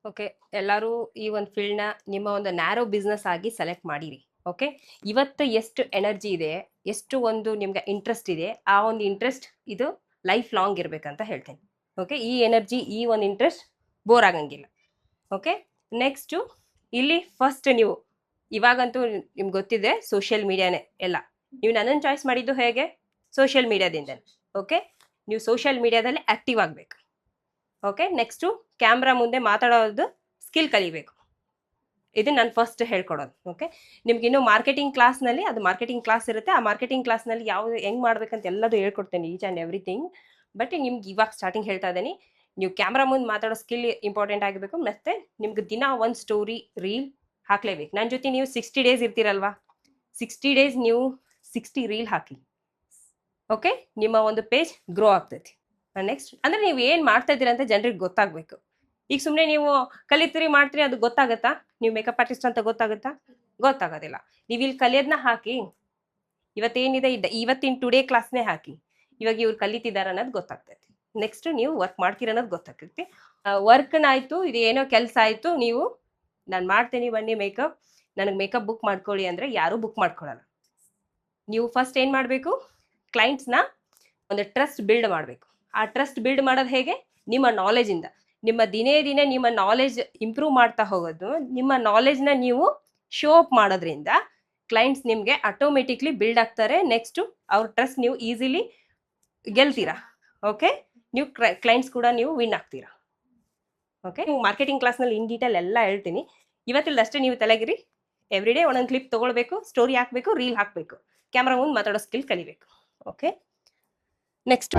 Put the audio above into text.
Okay, ಎಲ್ಲರೂ ಈ ಒಂದು ಫೀಲ್ಡ್ನ ನಿಮ್ಮ ಒಂದು ನ್ಯಾರೋ ಬಿಸ್ನೆಸ್ ಆಗಿ ಸೆಲೆಕ್ಟ್ ಮಾಡಿರಿ. ಓಕೆ, ಇವತ್ತು ಎಷ್ಟು ಎನರ್ಜಿ ಇದೆ, ಎಷ್ಟು ಒಂದು ನಿಮ್ಗೆ ಇಂಟ್ರೆಸ್ಟ್ ಇದೆ, ಆ ಒಂದು ಇಂಟ್ರೆಸ್ಟ್ ಇದು ಲೈಫ್ ಲಾಂಗ್ ಇರ್ಬೇಕಂತ ಹೇಳ್ತೇನೆ. ಓಕೆ, ಈ ಎನರ್ಜಿ, ಈ ಒಂದು ಇಂಟ್ರೆಸ್ಟ್ ಬೋರ್ ಆಗಂಗಿಲ್ಲ. ಓಕೆ, ನೆಕ್ಸ್ಟು ಇಲ್ಲಿ ಫಸ್ಟ್ ನೀವು ಇವಾಗಂತೂ ನಿಮ್ಗೆ ಗೊತ್ತಿದೆ ಸೋಷಿಯಲ್ ಮೀಡಿಯಾನೇ ಎಲ್ಲ. ನೀವು ನನ್ನನ್ನು ಚಾಯ್ಸ್ ಮಾಡಿದ್ದು ಹೇಗೆ? ಸೋಷಿಯಲ್ ಮೀಡಿಯಾದಿಂದ. ಓಕೆ, ನೀವು ಸೋಷಿಯಲ್ ಮೀಡಿಯಾದಲ್ಲಿ ಆಕ್ಟಿವ್ ಆಗಬೇಕು. ಓಕೆ, ನೆಕ್ಸ್ಟು ಕ್ಯಾಮ್ರಾ ಮುಂದೆ ಮಾತಾಡೋದು ಸ್ಕಿಲ್ ಕಲಿಬೇಕು. ಇದು ನಾನು ಫಸ್ಟ್ ಹೇಳ್ಕೊಡೋದು. ಓಕೆ, ನಿಮ್ಗೆ ಇನ್ನೂ ಮಾರ್ಕೆಟಿಂಗ್ ಕ್ಲಾಸ್ನಲ್ಲಿ ಅದು ಮಾರ್ಕೆಟಿಂಗ್ ಕ್ಲಾಸ್ ಇರುತ್ತೆ. ಆ ಮಾರ್ಕೆಟಿಂಗ್ ಕ್ಲಾಸ್ನಲ್ಲಿ ಯಾವುದು ಹೆಂಗೆ ಮಾಡ್ಬೇಕಂತ ಎಲ್ಲದೂ ಹೇಳ್ಕೊಡ್ತೇನೆ, ಈಚ್ ಆ್ಯಂಡ್ ಎವ್ರಿಥಿಂಗ್. ಬಟ್ ನಿಮ್ಗೆ ಇವಾಗ ಸ್ಟಾರ್ಟಿಂಗ್ ಹೇಳ್ತಾ ಇದ್ದೀನಿ, ನೀವು ಕ್ಯಾಮ್ರಾ ಮುಂದೆ ಮಾತಾಡೋ ಸ್ಕಿಲ್ ಇಂಪಾರ್ಟೆಂಟ್ ಆಗಿರಬೇಕು. ಮತ್ತು ನಿಮ್ಗೆ ದಿನ ಒಂದು ಸ್ಟೋರಿ ರೀಲ್ ಹಾಕ್ಲೇಬೇಕು. ನನ್ನ ಜೊತೆ ನೀವು 60 ಡೇಸ್ ಇರ್ತೀರಲ್ವಾ, 60 ಡೇಸ್ ನೀವು 60 ರೀಲ್ ಹಾಕಿ. ಓಕೆ, ನಿಮ್ಮ ಒಂದು ಪೇಜ್ ಗ್ರೋ ಆಗ್ತೈತಿ. ನೆಕ್ಸ್ಟ್ ಅಂದ್ರೆ ನೀವು ಏನು ಮಾಡ್ತಾ ಇದ್ದೀರಾ ಅಂತ ಜನರಿಗೆ ಗೊತ್ತಾಗಬೇಕು. ಈಗ ಸುಮ್ಮನೆ ನೀವು ಕಲಿತೀರಿ ಮಾಡ್ತೀರಿ, ಅದು ಗೊತ್ತಾಗತ್ತಾ? ನೀವು ಮೇಕಪ್ ಆರ್ಟಿಸ್ಟ್ ಅಂತ ಗೊತ್ತಾಗುತ್ತಾ? ಗೊತ್ತಾಗೋದಿಲ್ಲ. ನೀವು ಇಲ್ಲಿ ಕಲಿಯೋದನ್ನ ಹಾಕಿ, ಇವತ್ತೇನಿದೆ ಇವತ್ತಿನ ಟುಡೇ ಕ್ಲಾಸ್ನೇ ಹಾಕಿ, ಇವಾಗ ಇವ್ರು ಕಲಿತಿದ್ದಾರೆ ಅನ್ನೋದು ಗೊತ್ತಾಗ್ತೈತಿ. ನೆಕ್ಸ್ಟ್ ನೀವು ವರ್ಕ್ ಮಾಡ್ತೀರ ಅನ್ನೋದು ಗೊತ್ತಾಗ್ತೈತಿ. ವರ್ಕ್ನಾಯ್ತು, ಇದು ಏನೋ ಕೆಲಸ ಆಯಿತು, ನೀವು ನಾನು ಮಾಡ್ತೀನಿ ಬನ್ನಿ ಮೇಕಪ್, ನನಗೆ ಮೇಕಪ್ ಬುಕ್ ಮಾಡ್ಕೊಳ್ಳಿ ಅಂದರೆ ಯಾರೂ ಬುಕ್ ಮಾಡ್ಕೊಳ್ಳಲ್ಲ. ನೀವು ಫಸ್ಟ್ ಏನು ಮಾಡಬೇಕು? ಕ್ಲೈಂಟ್ಸ್ನ ಒಂದು ಟ್ರಸ್ಟ್ ಬಿಲ್ಡ್ ಮಾಡಬೇಕು. ಆ ಟ್ರಸ್ಟ್ ಬಿಲ್ಡ್ ಮಾಡೋದು ಹೇಗೆ? ನಿಮ್ಮ ನಾಲೆಜಿಂದ. ನಿಮ್ಮ ದಿನೇ ದಿನೇ ನಿಮ್ಮ ನಾಲೆಜ್ ಇಂಪ್ರೂವ್ ಮಾಡ್ತಾ ಹೋಗೋದು, ನಿಮ್ಮ ನಾಲೆಜ್ನ ನೀವು ಶೋ ಅಪ್ ಮಾಡೋದ್ರಿಂದ ಕ್ಲೈಂಟ್ಸ್ ನಿಮಗೆ ಆಟೋಮೆಟಿಕ್ಲಿ ಬಿಲ್ಡ್ ಆಗ್ತಾರೆ. ನೆಕ್ಸ್ಟು ಅವ್ರ ಟ್ರಸ್ಟ್ ನೀವು ಈಸಿಲಿ ಗೆಲ್ತೀರಾ. ಓಕೆ, ನೀವು ಕ್ಲೈಂಟ್ಸ್ ಕೂಡ ನೀವು ವಿನ್ ಆಗ್ತೀರಾ. ಓಕೆ, ನೀವು ಮಾರ್ಕೆಟಿಂಗ್ ಕ್ಲಾಸ್ನಲ್ಲಿ ಇನ್ ಡೀಟೇಲ್ ಎಲ್ಲ ಹೇಳ್ತೀನಿ. ಇವತ್ತಿಲ್ಲದಷ್ಟೇ ನೀವು ತಲೆಗಿರಿ. ಎವ್ರಿಡೇ ಒಂದೊಂದು ಕ್ಲಿಪ್ ತೊಗೊಳ್ಬೇಕು, ಸ್ಟೋರಿ ಹಾಕಬೇಕು, ರೀಲ್ ಹಾಕಬೇಕು, ಕ್ಯಾಮ್ರಾ ಮುಂದೆ ಮಾತಾಡೋ ಸ್ಕಿಲ್ ಕಲಿಬೇಕು. Okay, next